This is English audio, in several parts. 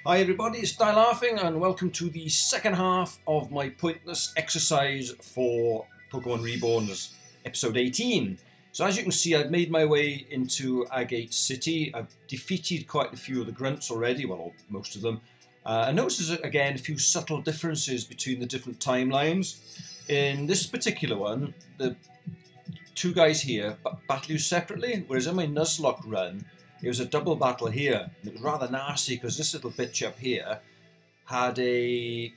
Hi everybody, it's Die Laughing and welcome to the second half of my pointless exercise for Pokemon Reborn's episode 18. So as you can see, I've made my way into Agate City. I've defeated quite a few of the grunts already, well, most of them. I noticed again a few subtle differences between the different timelines. In this particular one, the two guys here battle you separately, whereas in my Nuzlocke run, it was a double battle here. And it was rather nasty because this little bitch up here had a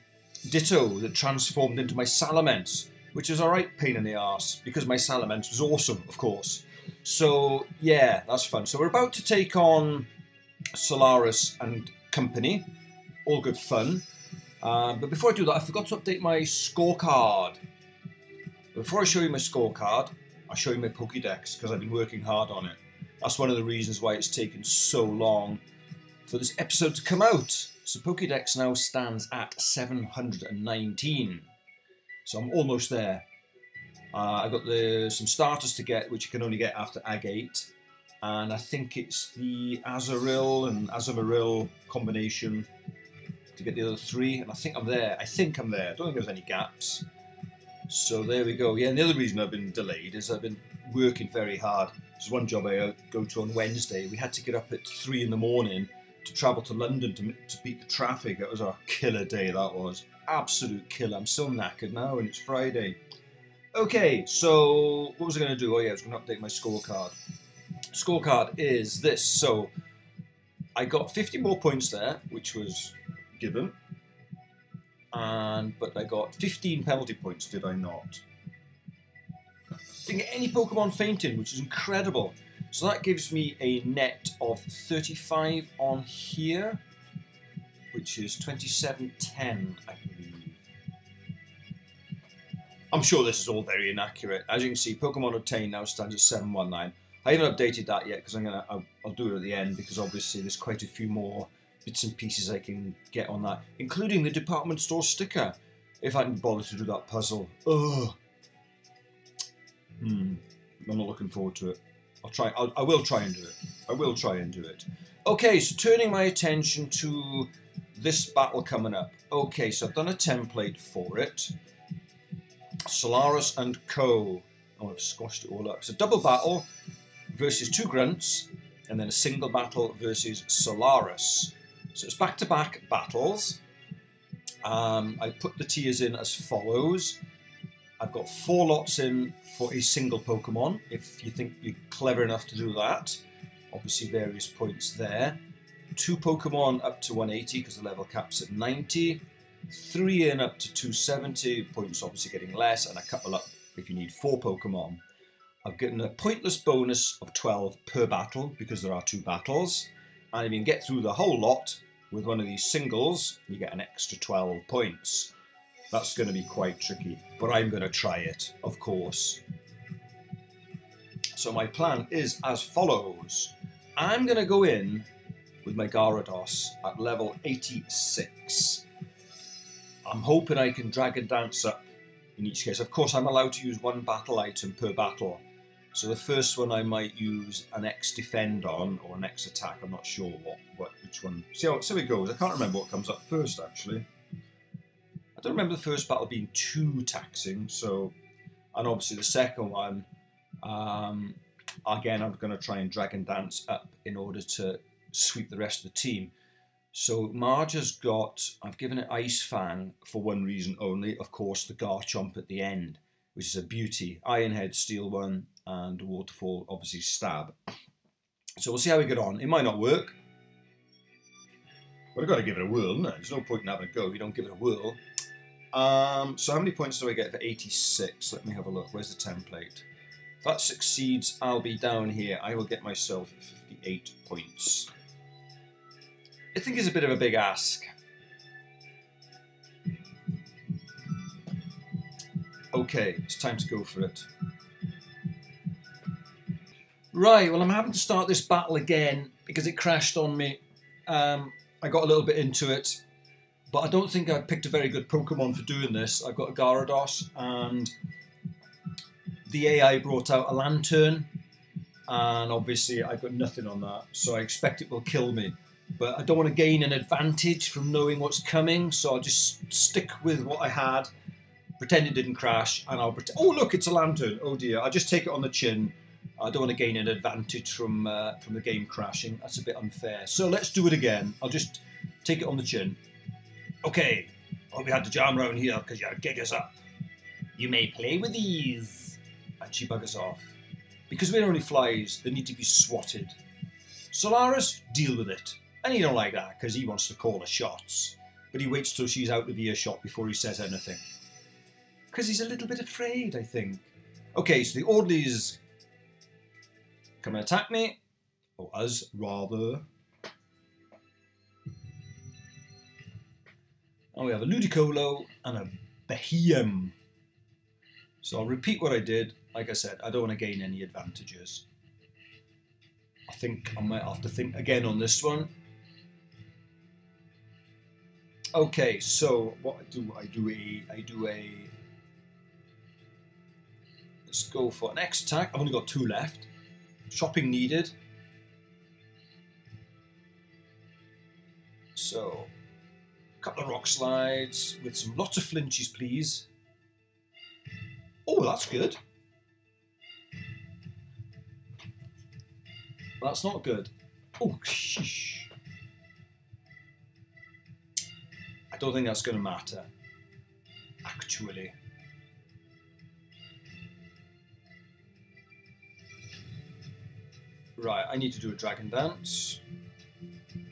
Ditto that transformed into my Salamence, which is alright pain in the arse because my Salamence was awesome, of course. So yeah, that's fun. So we're about to take on Solaris and company. All good fun. But before I do that, I forgot to update my scorecard. Before I show you my scorecard, I'll show you my Pokédex because I've been working hard on it. That's one of the reasons why it's taken so long for this episode to come out. So Pokédex now stands at 719. So I'm almost there. I've got some starters to get, which you can only get after Agate. And I think it's the Azurill and Azumarill combination to get the other three. And I think I'm there. I don't think there's any gaps. So there we go. Yeah, and the other reason I've been delayed is I've been working very hard. There's one job I go to on Wednesday. We had to get up at 3 in the morning to travel to London to beat the traffic. It was a killer day, that was. Absolute killer. I'm so knackered now and it's Friday. Okay, so what was I going to do? Oh yeah, I was going to update my scorecard. Scorecard is this. So I got 50 more points there, which was given. But I got 15 penalty points, did I not? Didn't get any Pokemon fainting, which is incredible. So that gives me a net of 35 on here, which is 2710, I believe. I'm sure this is all very inaccurate. As you can see, Pokemon obtained now stands at 719. I haven't updated that yet because I'll do it at the end because obviously there's quite a few more bits and pieces I can get on that, including the department store sticker, if I can bother to do that puzzle. Ugh. I'm not looking forward to it. I will try and do it. I will try and do it. Okay, so turning my attention to this battle coming up. Okay, so I've done a template for it. Solaris and Co. Oh, I've squashed it all up. It's a double battle versus two grunts, and then a single battle versus Solaris. So it's back-to-back battles. I put the tiers in as follows. I've got 4 lots in for a single Pokemon, if you think you're clever enough to do that. Obviously various points there. 2 Pokemon up to 180 because the level cap's at 90. 3 in up to 270, points obviously getting less, and a couple up if you need 4 Pokemon. I've gotten a pointless bonus of 12 per battle because there are 2 battles. And if you can get through the whole lot with one of these singles, you get an extra 12 points. That's going to be quite tricky, but I'm going to try it, of course. So my plan is as follows. I'm going to go in with my Gyarados at level 86. I'm hoping I can Dragon Dance up in each case. Of course, I'm allowed to use 1 battle item per battle. So the first one I might use an X defend on, or an X attack. I'm not sure which one. See how it goes. I can't remember what comes up first, actually. I don't remember the first battle being too taxing, so, and obviously the second one, again, I'm going to try and Dragon Dance up in order to sweep the rest of the team. So Marge has got, I've given it Ice Fang for one reason only, of course, the Garchomp at the end, which is a beauty. Iron Head, Steel 1, and Waterfall, obviously Stab. So we'll see how we get on. It might not work, but I've got to give it a whirl, isn't it? There's no point in having a go if you don't give it a whirl. So how many points do I get for 86? Let me have a look. Where's the template? If that succeeds, I'll be down here. I will get myself 58 points. I think it's a bit of a big ask. Okay, it's time to go for it. Right, well I'm having to start this battle again because it crashed on me. I got a little bit into it. But I don't think I've picked a very good Pokemon for doing this. I've got a Gyarados and the AI brought out a Lantern and obviously I've got nothing on that, so I expect it will kill me. but I don't want to gain an advantage from knowing what's coming, so I'll just stick with what I had, pretend it didn't crash, and I'll pretend, oh look, it's a lantern, oh dear, I'll just take it on the chin. I don't want to gain an advantage from the game crashing, that's a bit unfair. So let's do it again, I'll just take it on the chin. Okay, hope you had to jam around here because your gig is up. You may play with these. And she buggers off. Because we're only flies, they need to be swatted. Solaris, deal with it. And he don't like that because he wants to call the shots. But he waits till she's out of earshot before he says anything. Because he's a little bit afraid, I think. Okay, so the orderlies come and attack me. Or us, rather. And we have a Ludicolo and a Behem. So I'll repeat what I did. Like I said, I don't want to gain any advantages. I think I might have to think again on this one. Okay, so what I do a let's go for an X attack. I've only got 2 left. Shopping needed. So a couple of rock slides with some lots of flinches, please. Oh, that's good. That's not good. Oh, sheesh. I don't think that's going to matter, actually. Right, I need to do a dragon dance.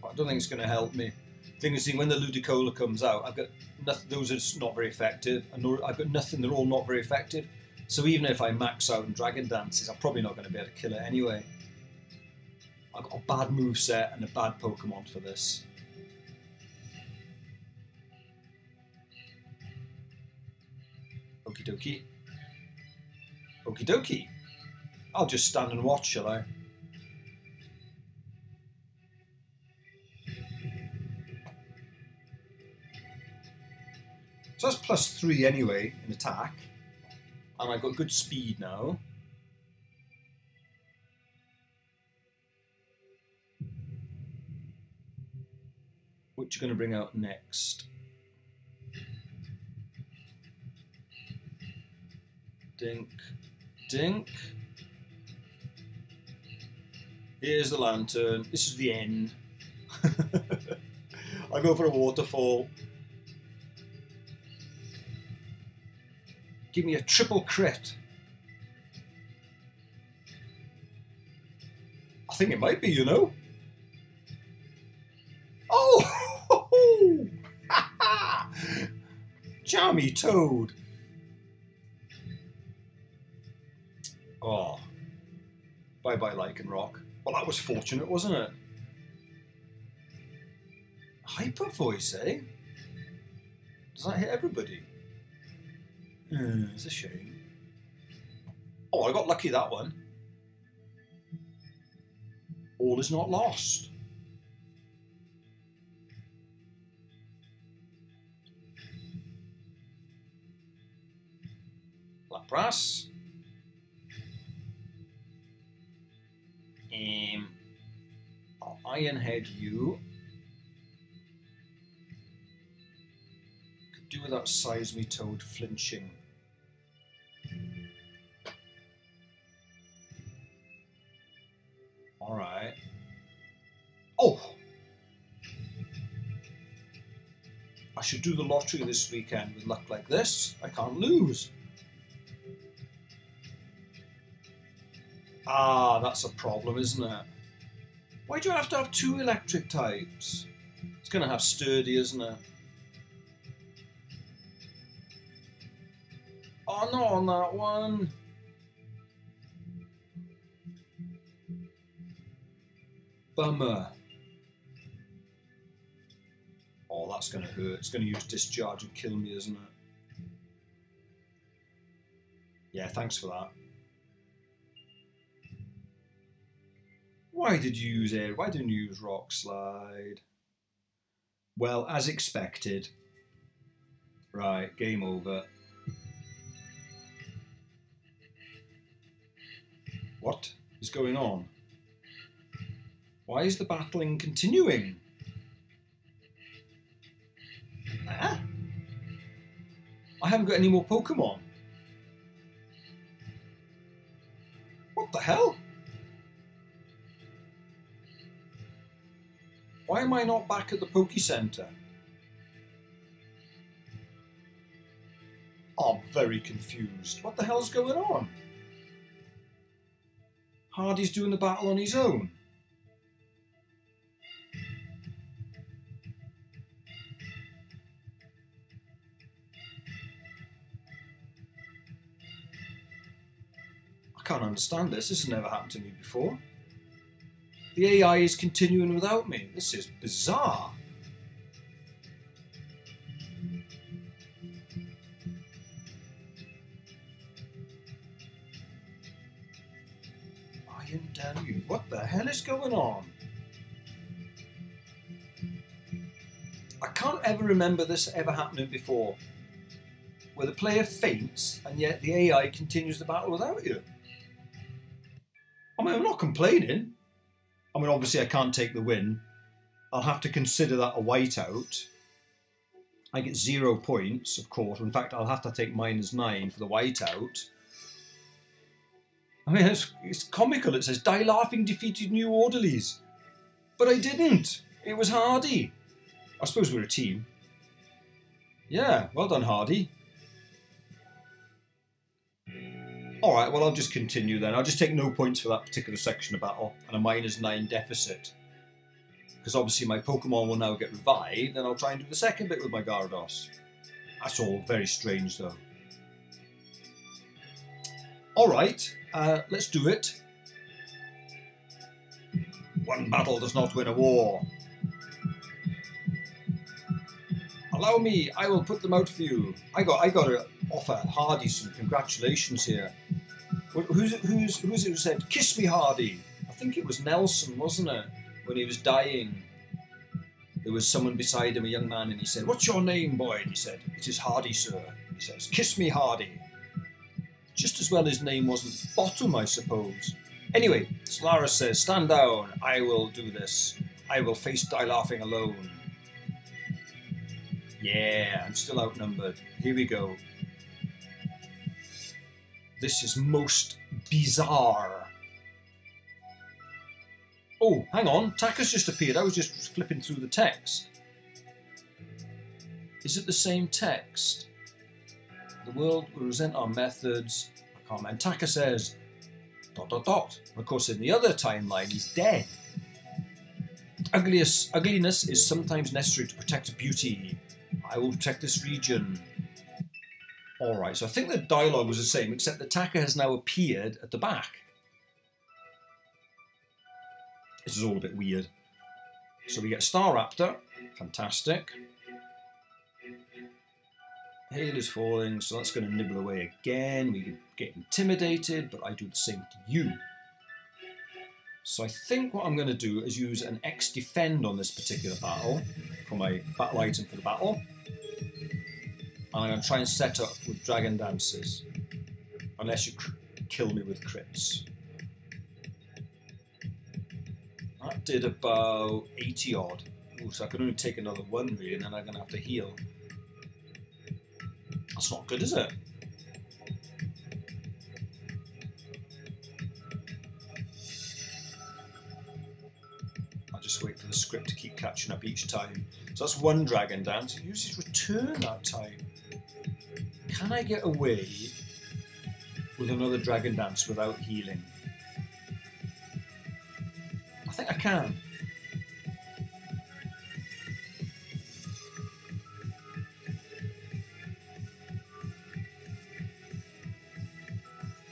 But I don't think it's going to help me. The thing is, when the Ludicolo comes out, I've got nothing, those are not very effective. I've got nothing, they're all not very effective. So even if I max out in dragon dances, I'm probably not going to be able to kill it anyway. I've got a bad moveset and a bad Pokemon for this. Okie dokie. Okie dokie. I'll just stand and watch, shall I? So that's +3 anyway in attack. And I've got good speed now. What you going to bring out next? Dink, dink. Here's the lantern. This is the end. I go for a waterfall. Give me a triple crit. I think it might be, you know. Oh! Jammy Toad. Oh. Bye-bye Lycanroc. Well, that was fortunate, wasn't it? Hyper voice, eh? Does that hit everybody? It's a shame. Oh, I got lucky that one. All is not lost. Lapras. I'll Iron Head you. Could do without Seismitoad flinching. Alright. Oh! I should do the lottery this weekend with luck like this. I can't lose. Ah, that's a problem, isn't it? Why do you have to have 2 electric types? It's going to have sturdy, isn't it? Oh, not on that one. Bummer. Oh, that's going to hurt. It's going to use discharge and kill me, isn't it? Yeah, thanks for that. Why did you use air? Why didn't you use rock slide? Well, as expected. Right, game over. What is going on? Why is the battling continuing? I haven't got any more Pokemon. What the hell? Why am I not back at the Poke Center? I'm very confused. What the hell's going on? Hardy's doing the battle on his own. I can't understand this. This has never happened to me before. The AI is continuing without me. This is bizarre. Iron Deluge. What the hell is going on? I can't ever remember this ever happening before, where the player faints and yet the AI continues the battle without you. I mean, I'm not complaining. I mean, obviously I can't take the win. I'll have to consider that a whiteout. I get 0 points, of course. In fact, I'll have to take -9 for the whiteout. I mean, it's comical. It says, Die Laughing defeated New Orderlies. But I didn't. It was Hardy. I suppose we're a team. Yeah, well done, Hardy. Alright, well, I'll just continue then. I'll just take no points for that particular section of battle and a -9 deficit. Because obviously my Pokemon will now get revived, and I'll try and do the second bit with my Gyarados. That's all very strange, though. Alright, let's do it. One battle does not win a war. Allow me, I will put them out for you. I got to offer Hardy some congratulations here. Who's it who said, kiss me, Hardy? I think it was Nelson, wasn't it? When he was dying. There was someone beside him, a young man, and he said, what's your name, boy? And he said, it is Hardy, sir. He says, kiss me, Hardy. Just as well his name wasn't Bottom, I suppose. Anyway, Solaris says, stand down. I will do this. I will face Die Laughing alone. Yeah, I'm still outnumbered. Here we go. This is most bizarre. Oh, hang on. Taka's just appeared. I was just flipping through the text. Is it the same text? The world will resent our methods. I can't remember. Taka says, ... And of course, in the other timeline, he's dead. Ugliness is sometimes necessary to protect beauty. I will protect this region. Alright, so I think the dialogue was the same, except that Taka has now appeared at the back. This is all a bit weird. So we get Staraptor. Fantastic. Hail is falling, so that's going to nibble away again. We get intimidated, but I do the same to you. So I think what I'm going to do is use an X defend on this particular battle for my battle item for the battle. And I'm going to try and set up with Dragon Dances. Unless you kill me with crits. That did about 80 odd. Ooh, so I can only take another one really, and then I'm going to have to heal. That's not good, is it? I'll just wait for the script to keep catching up each time. So that's one Dragon Dance. It uses return that time. Can I get away with another Dragon Dance without healing? I think I can.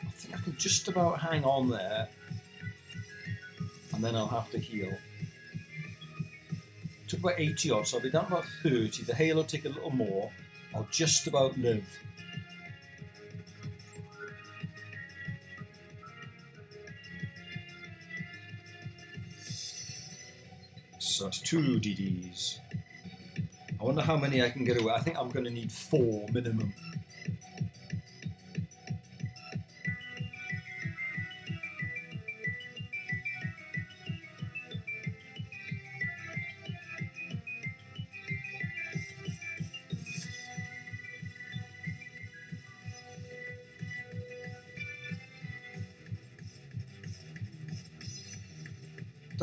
I think I can just about hang on there, and then I'll have to heal. Took about 80 odd, so I'll be down about 30. The hail will take a little more. I'll just about live. So it's 2 DDs. I wonder how many I can get away. I think I'm going to need 4 minimum.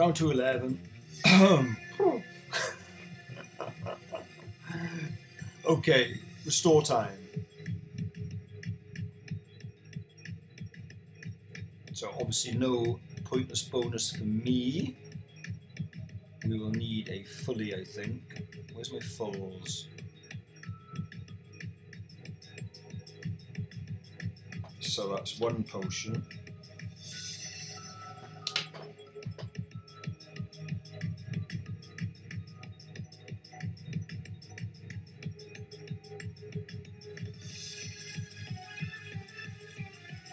Down to 11. Okay, restore time. So obviously no pointless bonus for me. We will need a fully, I think. Where's my fulls? So that's 1 potion.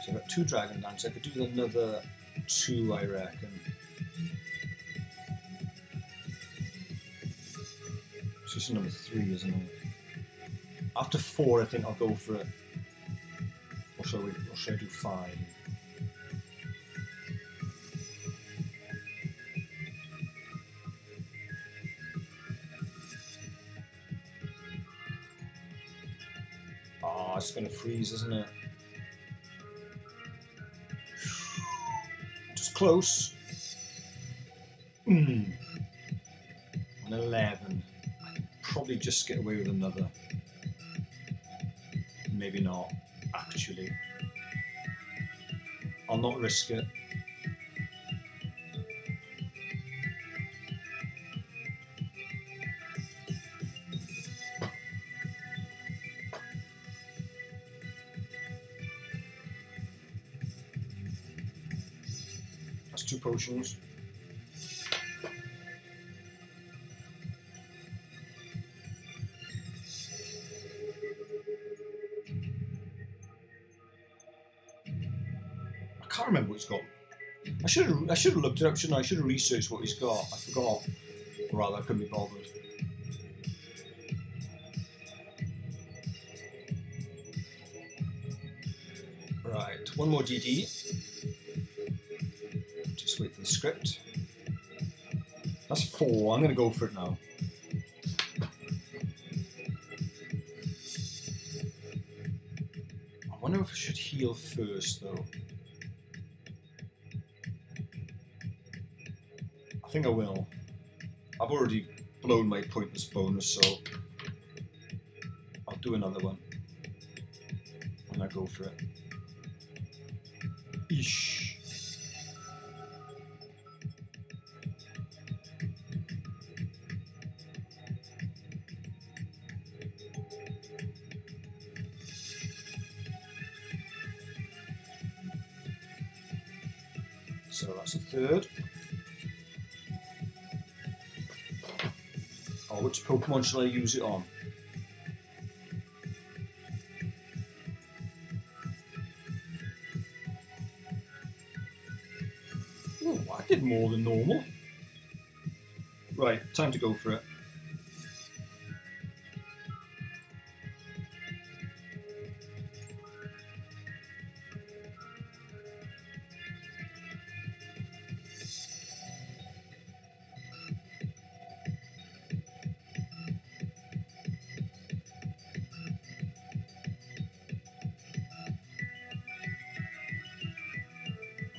So I've got 2 dragon dance. I could do another 2, I reckon. So this is number 3, isn't it? After 4, I think I'll go for it. Or should I do 5? Ah, it's going to freeze, isn't it? Just close. An 11. I can probably just get away with another. Maybe not, actually. I'll not risk it. That's 2 potions. I can't remember what he's got. I should have looked it up, shouldn't I? I should have researched what he's got. I forgot. Or rather, I couldn't be bothered. Right, 1 more DD. Just wait for the script. That's 4. I'm going to go for it now. I wonder if I should heal first, though. I think I will. I've already blown my pointless bonus, so I'll do another one when I go for it. Eesh. So that's a 3rd. Oh, which Pokemon shall I use it on? Oh, I did more than normal. Right, time to go for it.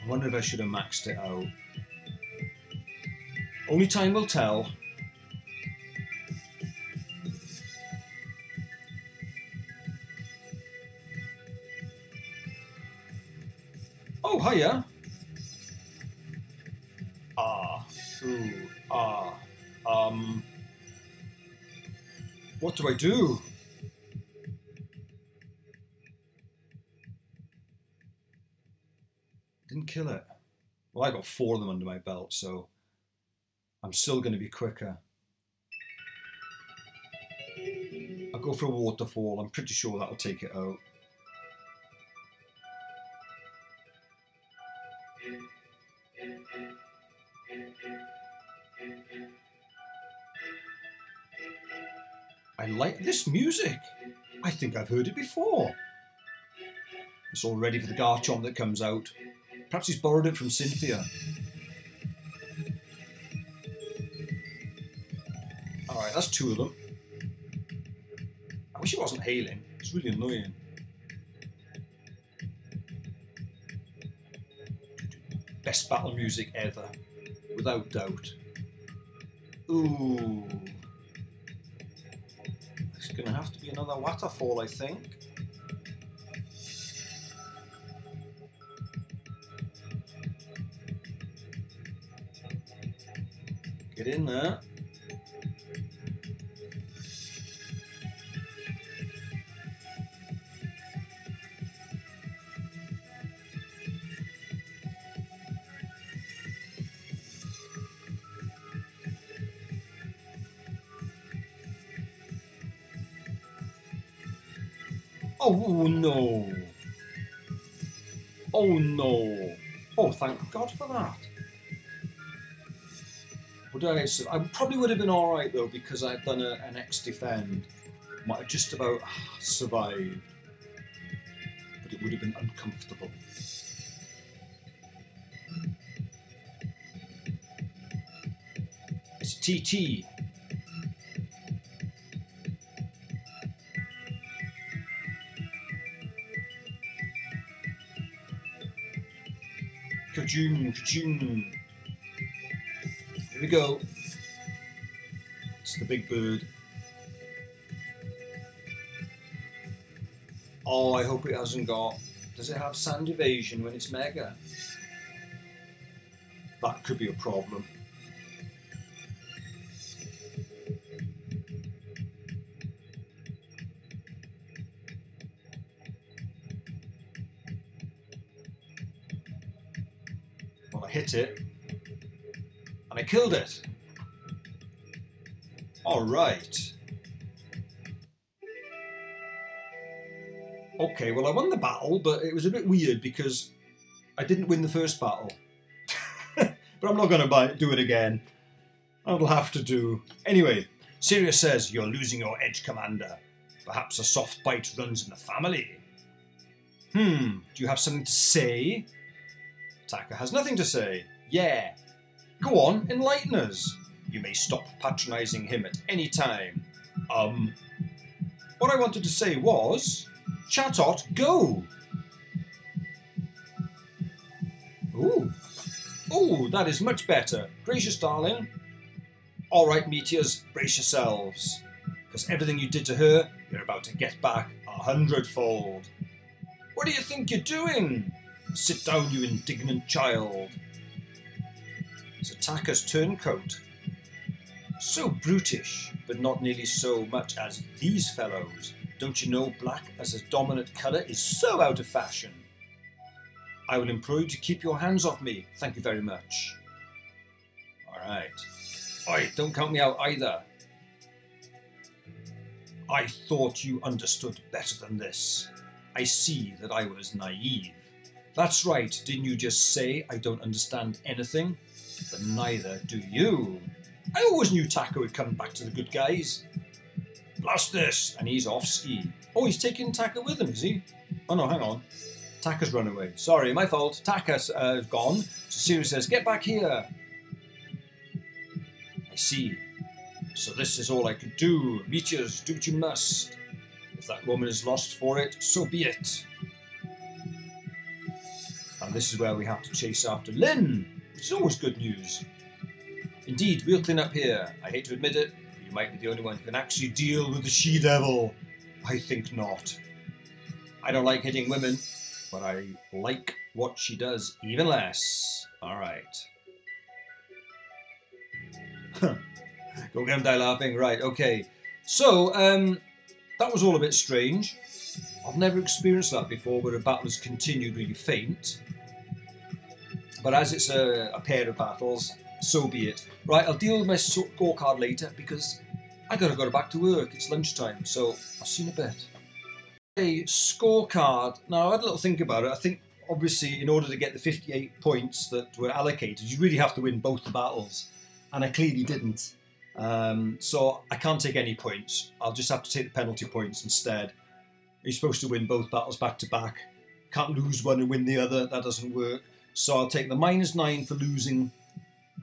I wonder if I should have maxed it out. Only time will tell. Oh, hiya. What do I do? Didn't kill it. Well, I got 4 of them under my belt, so I'm still going to be quicker. I'll go for a waterfall. I'm pretty sure that'll take it out. I like this music. I think I've heard it before. It's all ready for the Garchomp that comes out. Perhaps he's borrowed it from Cynthia. Alright, that's 2 of them. I wish it wasn't hailing. It's really annoying. Best battle music ever. without doubt. Ooh. It's going to have to be another waterfall, I think. Get in there. Oh no! Oh no! Oh, thank God for that. I probably would have been alright though, because I'd done an X defend. Might have just about survived. But it would have been uncomfortable. It's a TT. Kajoom, kajoom. Here we go. It's the big bird. Oh, I hope it hasn't got... Does it have sand evasion when it's mega? That could be a problem. Well, I hit it. And I killed it. All right. Okay, well I won the battle, but it was a bit weird because I didn't win the first battle. But I'm not going to do it again. That'll have to do. Anyway, Sirius says, you're losing your edge, Commander. Perhaps a soft bite runs in the family. Do you have something to say? Taka has nothing to say. Yeah. Go on, enlighten us. You may stop patronising him at any time. What I wanted to say was... Chatot, go! Ooh. Ooh, that is much better. Gracious, darling. All right, meteors, brace yourselves. Because everything you did to her, you're about to get back 100-fold. What do you think you're doing? Sit down, you indignant child. It's Taka's turncoat. So brutish, but not nearly so much as these fellows. Don't you know black as a dominant colour is so out of fashion? I will implore you to keep your hands off me. Thank you very much. Alright. Oi, don't count me out either. I thought you understood better than this. I see that I was naive. That's right, didn't you just say I don't understand anything? But neither do you. I always knew Taka would come back to the good guys. Blast this! And he's off ski. Oh, he's taking Taka with him, is he? Oh no, hang on. Taka's run away. Sorry, my fault. Taka's gone. So Sirius says, get back here. I see. So this is all I could do. Meteors, do what you must. If that woman is lost for it, so be it. And this is where we have to chase after Lynn, which is always good news. Indeed, we'll clean up here. I hate to admit it, but you might be the only one who can actually deal with the she-devil. I think not. I don't like hitting women, but I like what she does even less. Alright. Go get him, die laughing. Right, okay. So, that was all a bit strange. I've never experienced that before, where a battle has continued where you faint. But as it's a pair of battles, so be it. Right, I'll deal with my scorecard later because I gotta go back to work. It's lunchtime, so I'll see you in a bit. A scorecard. Now, I had a little think about it. I think, obviously, in order to get the 58 points that were allocated, you really have to win both the battles. And I clearly didn't. So I can't take any points. I'll just have to take the penalty points instead. You're supposed to win both battles back to back. Can't lose one and win the other. That doesn't work. So I'll take the -9 for losing.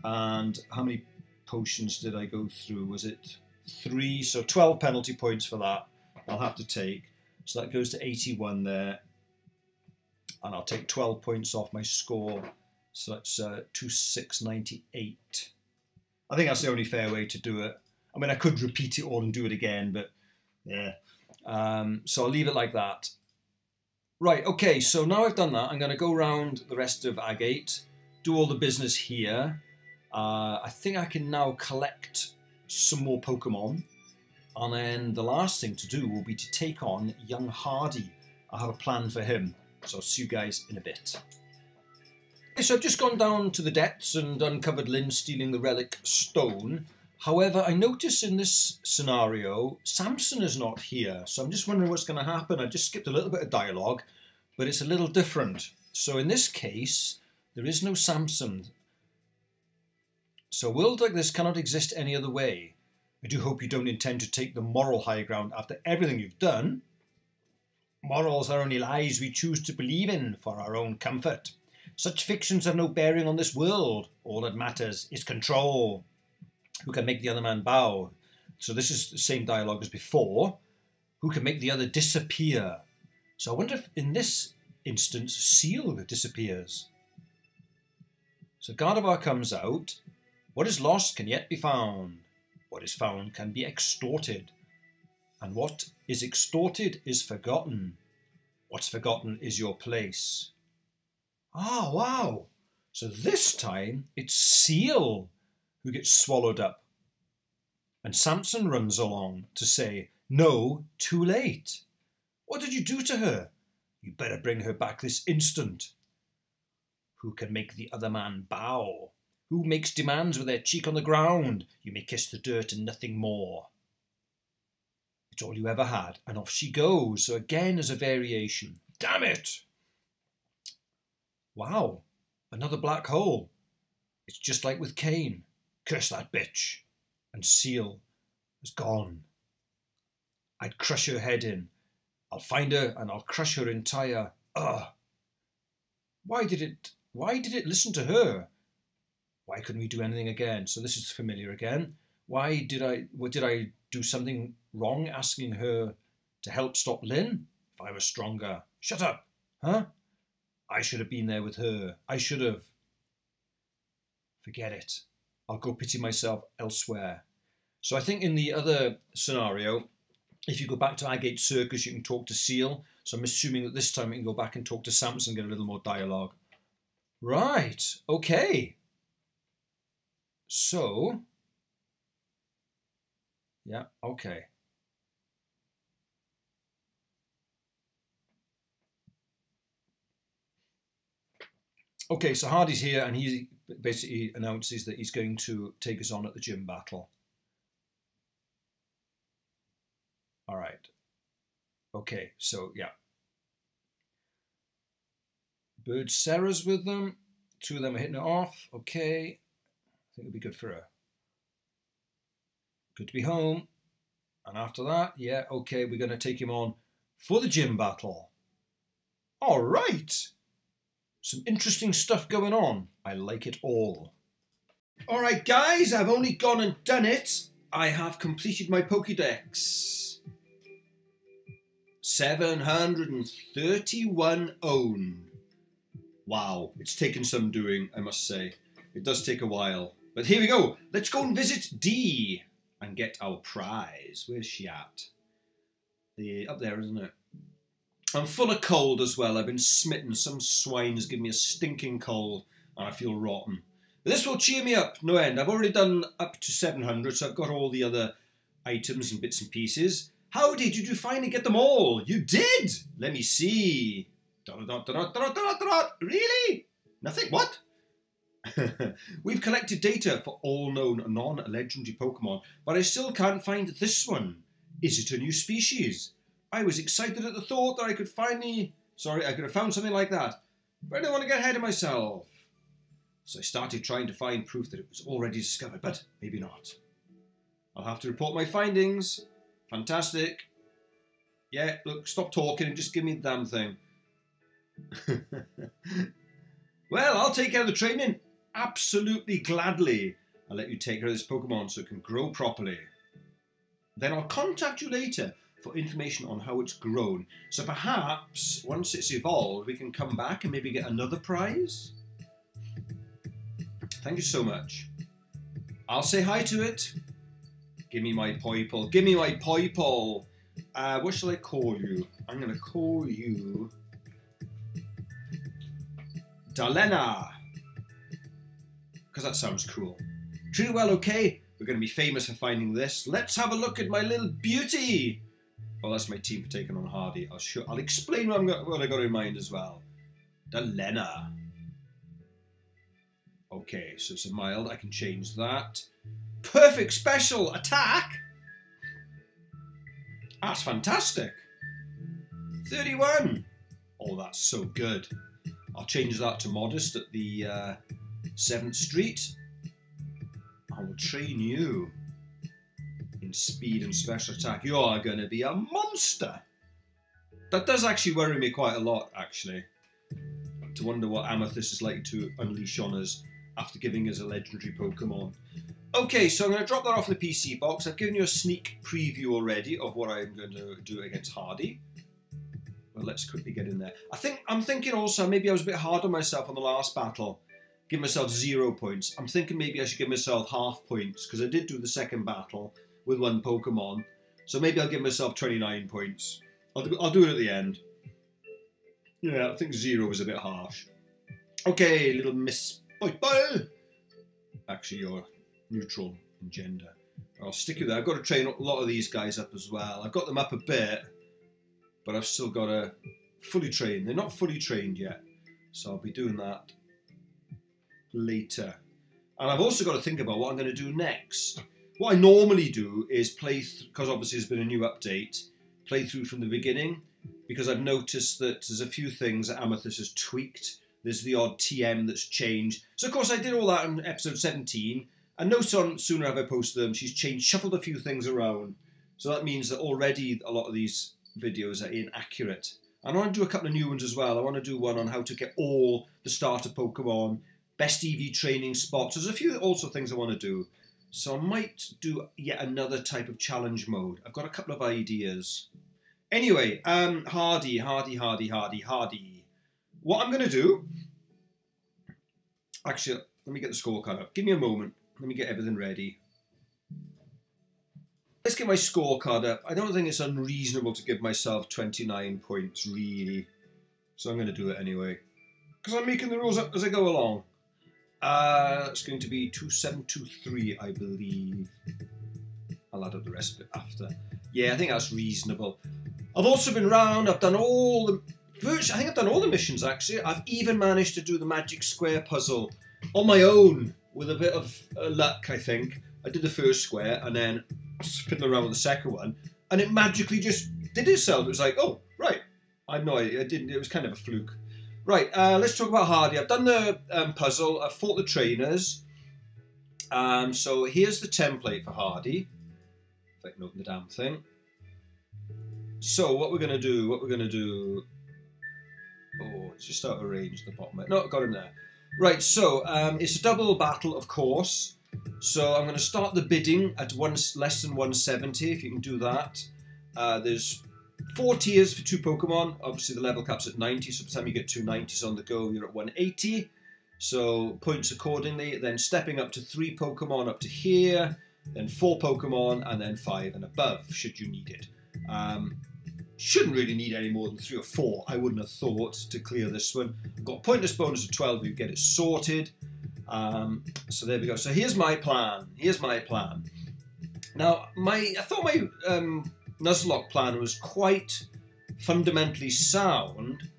And how many potions did I go through? Was it 3? So 12 penalty points for that. I'll have to take. So that goes to 81 there. And I'll take 12 points off my score. So that's 2698. I think that's the only fair way to do it. I mean, I could repeat it all and do it again, but yeah. So I'll leave it like that. Right, okay, so now I've done that, I'm going to go around the rest of Agate, do all the business here. I think I can now collect some more Pokemon. And then the last thing to do will be to take on young Hardy. I have a plan for him, so I'll see you guys in a bit. Okay, so I've just gone down to the depths and uncovered Lynn stealing the relic stone. However, I notice in this scenario, Samson is not here. So I'm just wondering what's going to happen. I just skipped a little bit of dialogue, but it's a little different. So in this case, there is no Samson. So a world like this cannot exist any other way. I do hope you don't intend to take the moral high ground after everything you've done. Morals are only lies we choose to believe in for our own comfort. Such fictions have no bearing on this world. All that matters is control. Who can make the other man bow? So this is the same dialogue as before. Who can make the other disappear? So I wonder if in this instance Seal disappears. So Gardevoir comes out. What is lost can yet be found. What is found can be extorted. And what is extorted is forgotten. What's forgotten is your place. Ah, wow. So this time it's Seal who gets swallowed up. And Samson runs along to say, no, too late. What did you do to her? You better bring her back this instant. Who can make the other man bow? Who makes demands with their cheek on the ground? You may kiss the dirt and nothing more. It's all you ever had. And off she goes. So again as a variation. Damn it! Wow, another black hole. It's just like with Cain. Curse that bitch. And Seal is gone. I'd crush her head in. I'll find her and I'll crush her entire... Ugh. Why did it listen to her? Why couldn't we do anything again? So this is familiar again. Did I do something wrong asking her to help stop Lynn? If I was stronger. Shut up. Huh? I should have been there with her. I should have. Forget it. I'll go pity myself elsewhere. So I think in the other scenario, if you go back to Agate Circus, you can talk to Seal. So I'm assuming that this time we can go back and talk to Samson and get a little more dialogue. Right. Okay. So, yeah, okay. Okay, so Hardy's here and he basically announces that he's going to take us on at the gym battle. All right. Okay, so yeah. Bird Sarah's with them. Two of them are hitting it off. Okay. I think it'll be good for her. Good to be home. And after that, yeah, okay, we're going to take him on for the gym battle. All right. Some interesting stuff going on. I like it all. All right, guys, I've only gone and done it. I have completed my Pokédex. 731 own. Wow, it's taken some doing, I must say. It does take a while. But here we go. Let's go and visit D and get our prize. Where's she at? Up there, isn't it? I'm full of cold as well. I've been smitten. Some swine has given me a stinking cold and I feel rotten. But this will cheer me up, no end. I've already done up to 700, so I've got all the other items and bits and pieces. Howdy, did you finally get them all? You did! Let me see. Really? Nothing? What? We've collected data for all known non-legendary Pokemon, but I still can't find this one. Is it a new species? I was excited at the thought that I could finally... Sorry, I could have found something like that, but I don't want to get ahead of myself. So I started trying to find proof that it was already discovered, but maybe not. I'll have to report my findings. Fantastic. Yeah, look, stop talking and just give me the damn thing. Well, I'll take care of the training. Absolutely gladly. I'll let you take care of this Pokemon so it can grow properly. Then I'll contact you later for information on how it's grown. So perhaps, once it's evolved, we can come back and maybe get another prize? Thank you so much. I'll say hi to it. Give me my Poipole. Give me my Poipole. What shall I call you? I'm going to call you Dalena. Because that sounds cool. Treat it well, okay? We're going to be famous for finding this. Let's have a look at my little beauty. Well, that's my team for taking on Hardy. I'll explain what I got in mind as well. Dalena. Okay, so it's a mild. I can change that. Perfect special attack. That's fantastic. 31. Oh, that's so good. I'll change that to modest at the 7th Street. I will train you in speed and special attack. You are going to be a monster. That does actually worry me quite a lot, actually. To wonder what Amethyst is likely to unleash on us after giving us a legendary Pokemon. Okay, so I'm going to drop that off the PC box. I've given you a sneak preview already of what I'm going to do against Hardy. Well, let's quickly get in there. I'm thinking also, maybe I was a bit hard on myself on the last battle. Give myself 0 points. I'm thinking maybe I should give myself half points, because I did do the second battle with one Pokemon. So maybe I'll give myself 29 points. I'll do it at the end. Yeah, I think 0 was a bit harsh. Okay, little Miss Poipole. Actually, you're neutral in gender. I'll stick you there. I've got to train a lot of these guys up as well. I've got them up a bit, but I've still got to fully train. They're not fully trained yet, so I'll be doing that later. And I've also got to think about what I'm going to do next. What I normally do is play, because obviously there's been a new update, play through from the beginning, because I've noticed that there's a few things that Amethyst has tweaked. There's the odd TM that's changed. So of course I did all that in episode 17, and no sooner have I posted them, she's shuffled a few things around. So that means that already a lot of these videos are inaccurate. And I want to do a couple of new ones as well. I want to do one on how to get all the starter Pokemon, best EV training spots. There's a few also things I want to do. So I might do yet another type of challenge mode. I've got a couple of ideas. Anyway, Hardy. What I'm going to do... Actually, let me get the scorecard up. Give me a moment. Let me get everything ready. Let's get my scorecard up. I don't think it's unreasonable to give myself 29 points, really. So I'm going to do it anyway. Because I'm making the rules up as I go along. It's going to be 2723, I believe. I'll add up the rest of it after. Yeah, I think that's reasonable. I've also been round. I've done all the... I think I've done all the missions, actually. I've even managed to do the Magic Square puzzle on my own with a bit of luck, I think. I did the first square and then fiddling around with the second one, and it magically just did itself. It was like, oh, right. I had no idea. It was kind of a fluke. Right, let's talk about Hardy. I've done the puzzle. I've fought the trainers. So here's the template for Hardy. If I can open the damn thing. So what we're going to do... Oh, it's just out of range at the bottom. No, got him there. Right, so it's a double battle, of course. So I'm going to start the bidding at less than 170, if you can do that. There's 4 tiers for 2 Pokemon. Obviously, the level cap's at 90, so by the time you get 2 90s on the go, you're at 180. So points accordingly. Then stepping up to 3 Pokemon up to here, then 4 Pokemon, and then 5 and above, should you need it. Shouldn't really need any more than 3 or 4, I wouldn't have thought, to clear this one. I've got a pointless bonus of 12 if you get it sorted. So there we go. So here's my plan. Now, I thought my Nuzlocke plan was quite fundamentally sound,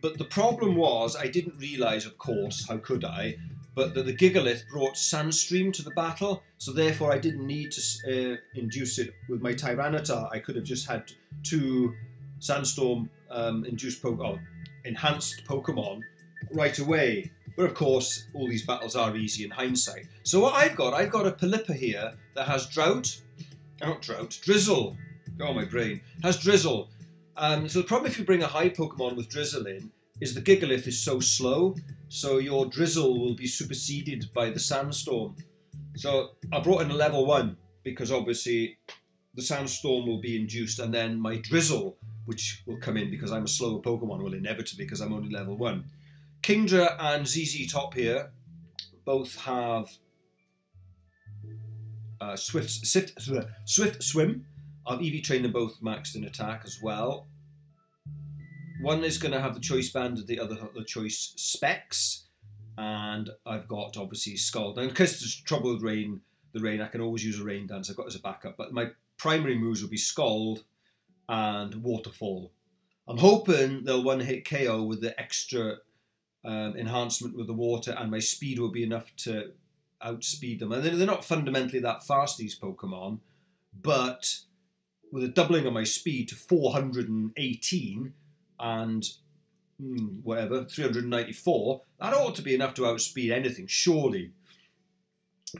but the problem was I didn't realise, of course, how could I, but that the Gigalith brought Sandstream to the battle, so therefore I didn't need to induce it with my Tyranitar. I could have just had 2 Sandstorm enhanced Pokemon right away. But of course, all these battles are easy in hindsight. So what I've got a Pelipper here that has Drizzle. Oh, my brain. Has Drizzle. So the problem if you bring a high Pokemon with Drizzle in is the Gigalith is so slow, so your Drizzle will be superseded by the Sandstorm. So I brought in a level 1 because obviously the Sandstorm will be induced, and then my Drizzle, which will come in because I'm a slower Pokemon, will inevitably because I'm only level 1. Kingdra and ZZ Top here both have Swift Swim. I've EV trained them both maxed in attack as well. One is going to have the choice band, the other the choice specs, and I've got obviously Scald. And because there's trouble with the rain, I can always use a rain dance. I've got as a backup, but my primary moves will be Scald and Waterfall. I'm hoping they'll one-hit KO with the extra enhancement with the water, and my speed will be enough to outspeed them. And they're not fundamentally that fast, these Pokemon, but with a doubling of my speed to 418 and whatever, 394, that ought to be enough to outspeed anything, surely.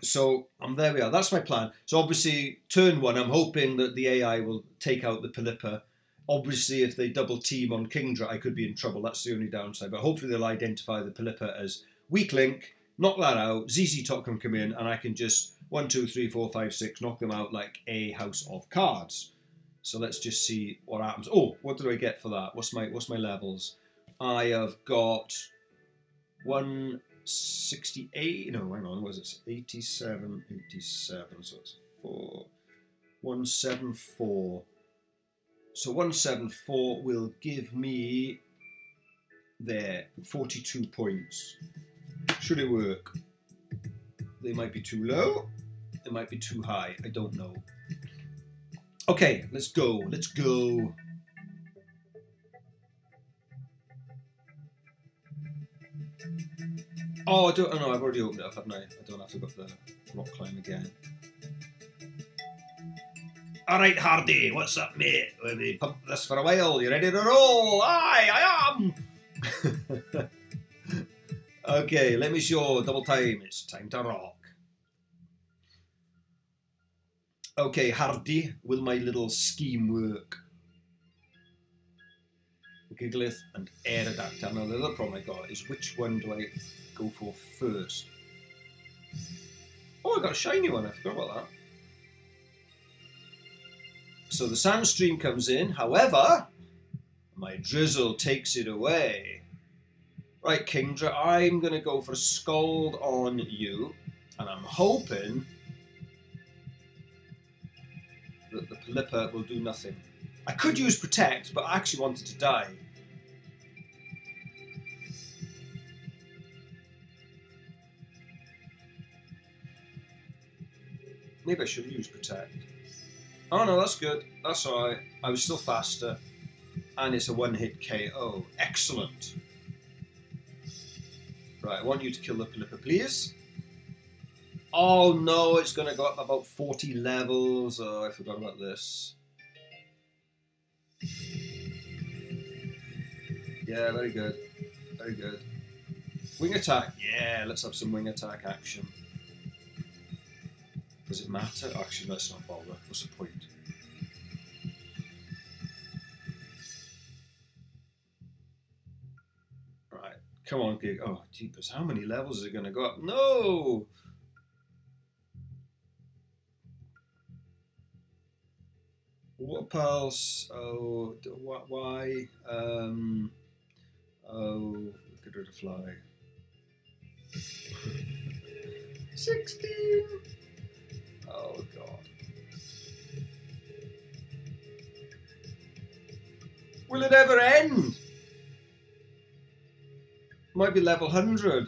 So there we are, that's my plan. So obviously, turn one, I'm hoping that the AI will take out the Pelipper. Obviously, if they double team on Kingdra, I could be in trouble. That's the only downside. But hopefully they'll identify the Pelipper as weak link, knock that out, ZZ Top can come in, and I can just 1, 2, 3, 4, 5, 6, knock them out like a house of cards. So let's just see what happens. Oh, what did I get for that? What's my levels? I have got 168. No, hang on. What is it? 87, 87. So it's 174. So 174 will give me there 42 points. Should it work? They might be too low. They might be too high. I don't know. Okay, let's go. Let's go. Oh, I don't know. I've already opened it up, haven't I? I don't have to go up the rock climb again. Alright, Hardy, what's up, mate? We've been pumping this for a while. You ready to roll? Aye, I am! Okay, let me show double time. It's time to rock. Okay, Hardy, will my little scheme work? Gigalith and Aerodactyl. Now, the other problem I got is which one do I go for first? Oh, I got a shiny one. I forgot about that. So the Sandstream comes in. However, my Drizzle takes it away. Right, Kingdra, I'm going to go for a Scald on you. And I'm hoping that the Pelipper will do nothing. I could use Protect, but I actually wanted to die. Maybe I should use Protect. Oh no, that's good. That's alright. I was still faster. And it's a one-hit KO. Excellent. Right, I want you to kill the Pelipper, please. Oh no, it's going to go up about 40 levels. Oh, I forgot about this. Yeah, very good. Very good. Wing attack. Yeah, let's have some wing attack action. Does it matter? Actually, let's not bother. What's the point? Right. Come on, Gig. Oh, jeepers. How many levels is it going to go up? No! What pals? Oh, why? Oh, get rid of fly. 16! Oh, God. Will it ever end? Might be level 100.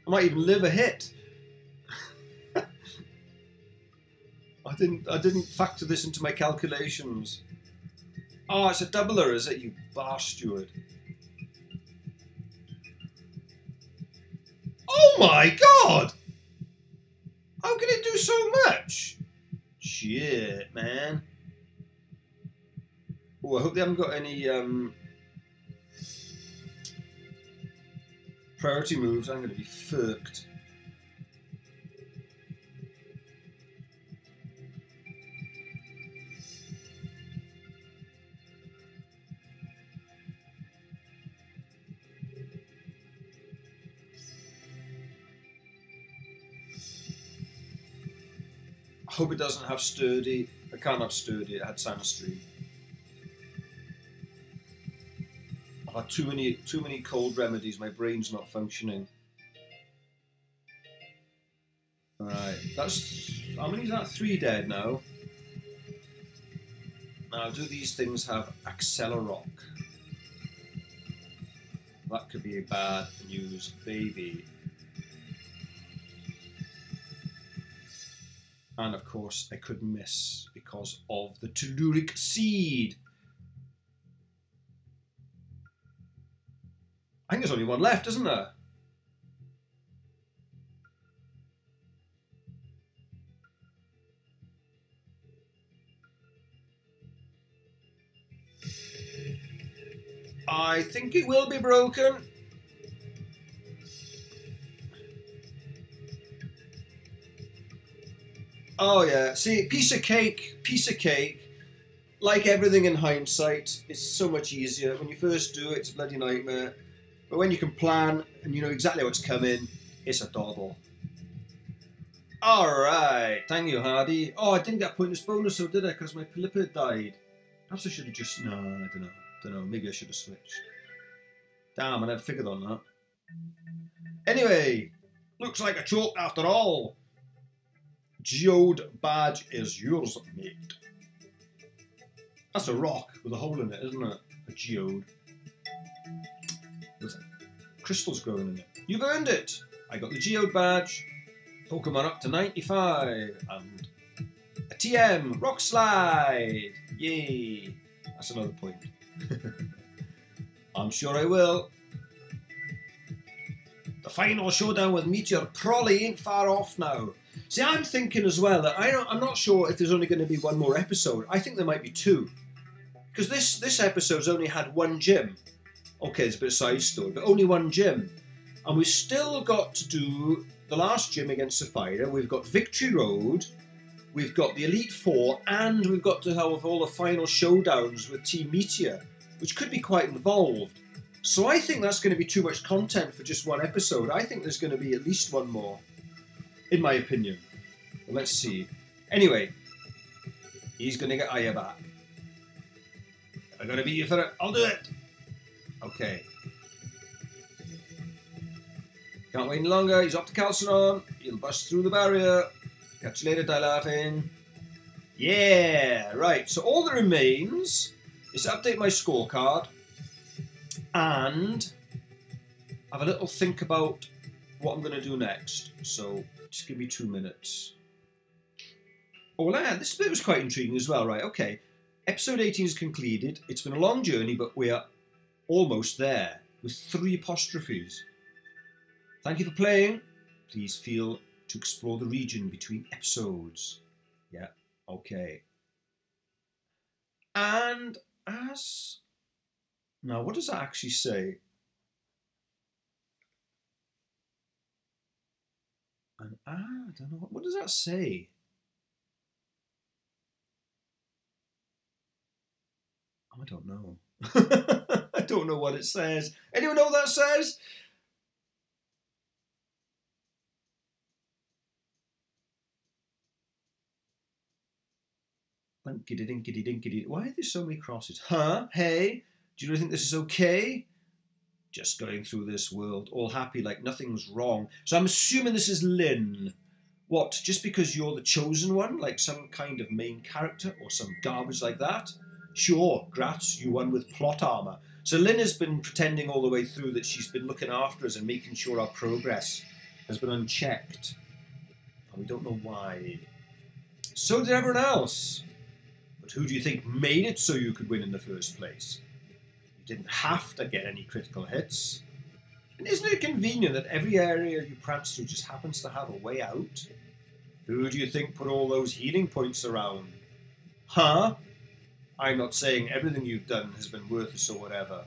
I might even live a hit. I didn't factor this into my calculations. Oh, it's a doubler, is it, you bastard? Oh my God! How can it do so much? Shit, man. Oh, I hope they haven't got any priority moves. I'm going to be fucked. I hope it doesn't have Sturdy. I can't have Sturdy. It had Sandstream. I've had too many cold remedies. My brain's not functioning. Right, that's... How many is that? 3 dead now. Now, do these things have Accelerock? That could be a bad news, baby. And of course, I could miss because of the telluric seed. I think there's only one left, isn't there? I think it will be broken. Oh yeah, see, piece of cake, piece of cake. Like everything in hindsight, it's so much easier. When you first do it, it's a bloody nightmare. But when you can plan and you know exactly what's coming, it's a doddle. Alright, thank you, Hardy. Oh, I didn't get a pointless bonus, so did I? Because my Pilipper died. Perhaps I should have just... No, I don't know. Maybe I should have switched. Damn, I never figured on that. Anyway, looks like a choke after all. Geode badge is yours, mate. That's a rock with a hole in it, isn't it? A geode. With crystals growing in it. You've earned it! I got the geode badge. Pokemon up to 95. And a TM. Rock slide. Yay. That's another point. I'm sure I will. The final showdown with Meteor probably ain't far off now. See, I'm thinking as well that I'm not sure if there's only going to be one more episode. I think there might be 2. Because this episode's only had 1 gym. Okay, there's a bit of side story, but only 1 gym. And we've still got to do the last gym against Sapphira. We've got Victory Road. We've got the Elite Four, and we've got to have all the final showdowns with Team Meteor, which could be quite involved. So I think that's going to be too much content for just 1 episode. I think there's going to be at least 1 more, in my opinion. Well, let's see. Anyway, he's going to get Aya back. I'm going to beat you for it. I'll do it. Okay. Can't wait any longer. He's up to Calcinon. He'll bust through the barrier. Catch you later, Die Laughing. Yeah, right. So all that remains is to update my scorecard and have a little think about what I'm going to do next. So just give me 2 minutes. Oh, yeah, this bit was quite intriguing as well, right? Okay, episode 18 is concluded. It's been a long journey, but we are almost there with 3 apostrophes. Thank you for playing. Please feel to explore the region between episodes. Yeah, okay. And as... Now, what does that actually say? And I don't know. What does that say? I don't know. I don't know what it says. Anyone know what that says? Dinkity dinkity dinkity. Why are there so many crosses? Huh? Hey? Do you really think this is okay? Just going through this world, all happy like nothing's wrong. So I'm assuming this is Lynn. What, just because you're the chosen one? Like some kind of main character or some garbage like that? Sure, Gratz, you won with plot armor. So Lynn has been pretending all the way through that she's been looking after us and making sure our progress has been unchecked. And we don't know why. So did everyone else. But who do you think made it so you could win in the first place? You didn't have to get any critical hits. And isn't it convenient that every area you prance through just happens to have a way out? Who do you think put all those healing points around? Huh? I'm not saying everything you've done has been worthless or whatever.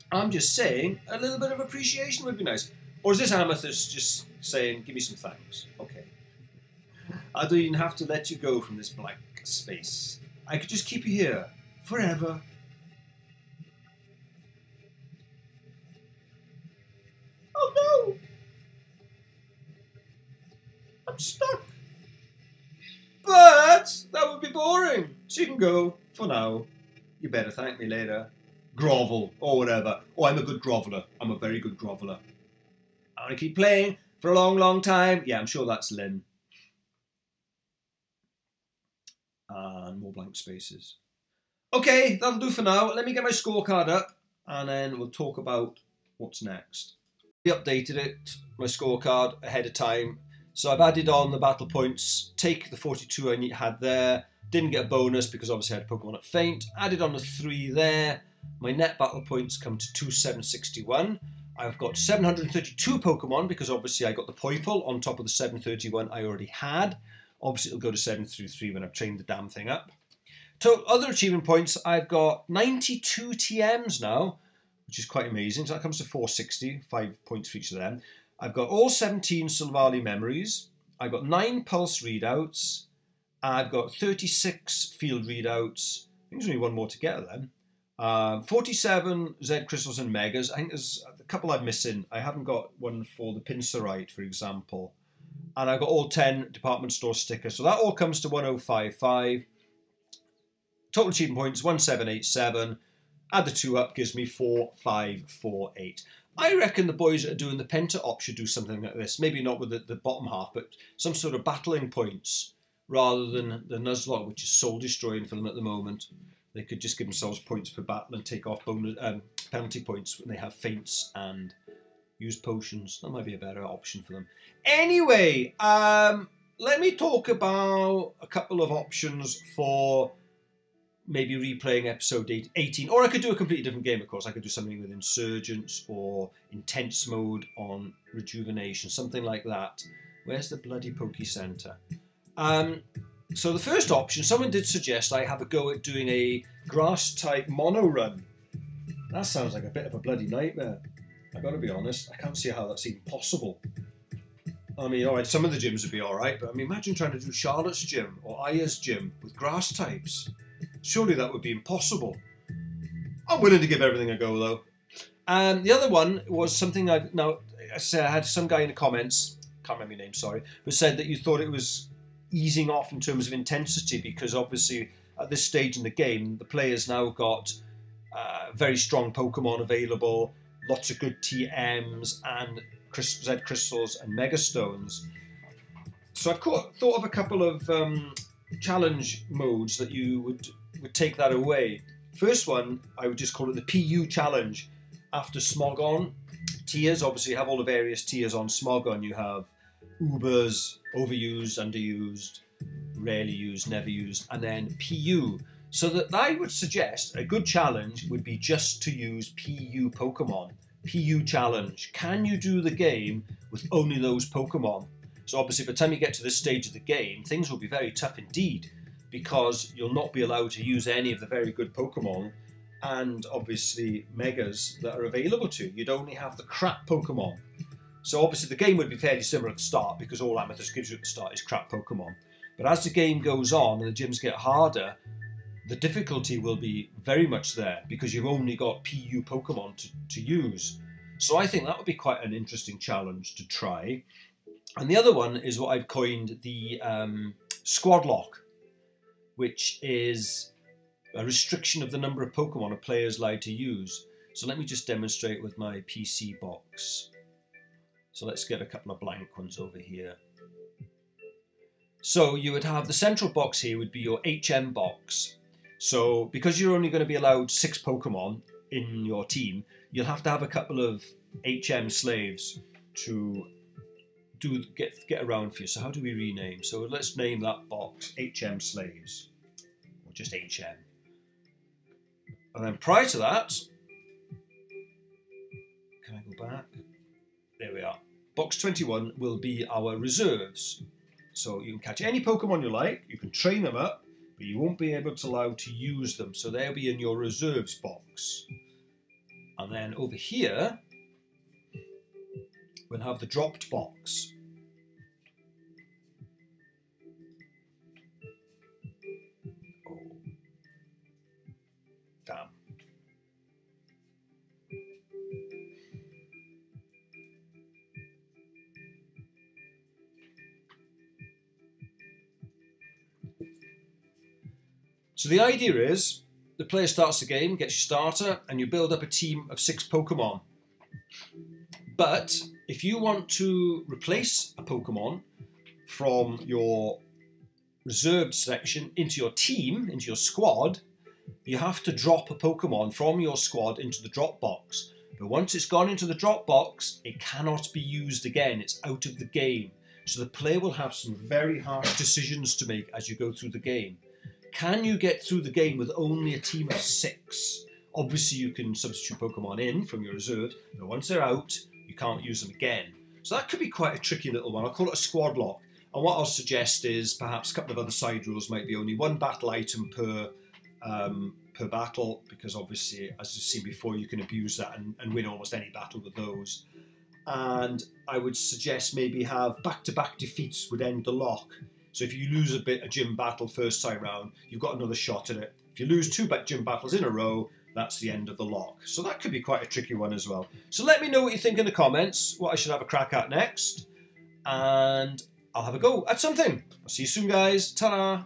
I'm just saying a little bit of appreciation would be nice. Or is this Amethyst just saying, give me some thanks? Okay. I don't even have to let you go from this blank space. I could just keep you here forever. Oh no! I'm stuck. But that would be boring. So you can go for now. You better thank me later. Grovel or whatever. Oh, I'm a good groveler. I'm a very good groveler. I'm going to keep playing For a long, long time. Yeah, I'm sure that's Lynn. And more blank spaces. Okay, that'll do for now. Let me get my scorecard up and then we'll talk about what's next. I updated it, my scorecard, ahead of time. So I've added on the battle points, take the 42 I had there, didn't get a bonus because obviously I had Pokemon at Faint, added on the 3 there. My net battle points come to 2761. I've got 732 Pokemon because obviously I got the Poipole on top of the 731 I already had. Obviously it'll go to 733 when I've trained the damn thing up. So other achievement points, I've got 92 TMs now, which is quite amazing. So that comes to 460, 5 points for each of them. I've got all 17 Silvally memories. I've got 9 pulse readouts. I've got 36 field readouts. I think there's only one more to get then. 47 Z crystals and megas. I think there's a couple I'm missing. I haven't got one for the Pincerite, for example. And I've got all 10 department store stickers. So that all comes to 1055. Total achievement points 1787. Add the 2 up, gives me 4548. I reckon the boys that are doing the Penta op should do something like this. Maybe not with the bottom half, but some sort of battling points rather than the Nuzlocke, which is soul destroying for them at the moment. They could just give themselves points per battle and take off bonus penalty points when they have feints and use potions. That might be a better option for them. Anyway, let me talk about a couple of options for maybe replaying episode 18. Or I could do a completely different game, of course. I could do something with Insurgents or Intense Mode on Rejuvenation, something like that. Where's the bloody Poke Center? So the first option, someone did suggest I have a go at doing a grass-type mono run. That sounds like a bit of a bloody nightmare. I've got to be honest, I can't see how that's even possible. I mean, alright, some of the gyms would be alright, but I mean, imagine trying to do Charlotte's gym or Aya's gym with grass types. Surely that would be impossible. I'm willing to give everything a go, though. And the other one was something I had some guy in the comments, can't remember your name, sorry, but said that you thought it was easing off in terms of intensity because obviously at this stage in the game, the players now got very strong Pokemon available, lots of good TMs and Z Crystals and Mega Stones. So I've thought of a couple of challenge modes that you would take that away. First one, I would just call it the PU challenge. After Smogon tiers, obviously you have all the various tiers on Smogon. You have Ubers, overused, underused, rarely used, never used, and then PU. So that I would suggest a good challenge would be just to use PU Pokemon. PU challenge. Can you do the game with only those Pokemon? So obviously by the time you get to this stage of the game, things will be very tough indeed because you'll not be allowed to use any of the very good Pokemon and obviously Megas that are available to you. You'd only have the crap Pokemon. So obviously the game would be fairly similar at the start because all Amethyst gives you at the start is crap Pokemon. But as the game goes on and the gyms get harder, the difficulty will be very much there because you've only got PU Pokemon to use. So I think that would be quite an interesting challenge to try. And the other one is what I've coined the Squad Lock, which is a restriction of the number of Pokemon a player is allowed to use. So let me just demonstrate with my PC box. So let's get a couple of blank ones over here. So you would have the central box here would be your HM box. So because you're only going to be allowed 6 Pokemon in your team, you'll have to have a couple of HM slaves to get around for you. So how do we rename? So let's name that box HM slaves, or just HM. And then prior to that, can I go back? There we are. Box 21 will be our reserves. So you can catch any Pokemon you like, you can train them up, but you won't be able to allow to use them. So they'll be in your reserves box. And then over here, we'll have the dropped box. Oh, damn. So the idea is, the player starts the game, gets your starter, and you build up a team of 6 Pokemon. But if you want to replace a Pokemon from your reserved section into your team, into your squad, you have to drop a Pokemon from your squad into the drop box. But once it's gone into the drop box, it cannot be used again. It's out of the game. So the player will have some very harsh decisions to make as you go through the game. Can you get through the game with only a team of 6? Obviously, you can substitute Pokemon in from your reserve, but once they're out, you can't use them again. So that could be quite a tricky little one. I'll call it a squad lock. And what I'll suggest is perhaps a couple of other side rules might be only 1 battle item per battle, because obviously, as you've seen before, you can abuse that and win almost any battle with those. And I would suggest maybe have back-to-back defeats would end the lock. So if you lose a gym battle first time round, you've got another shot at it. If you lose 2 gym battles in a row, that's the end of the lock. So that could be quite a tricky one as well. So let me know what you think in the comments, what I should have a crack at next, and I'll have a go at something. I'll see you soon, guys. Ta-da!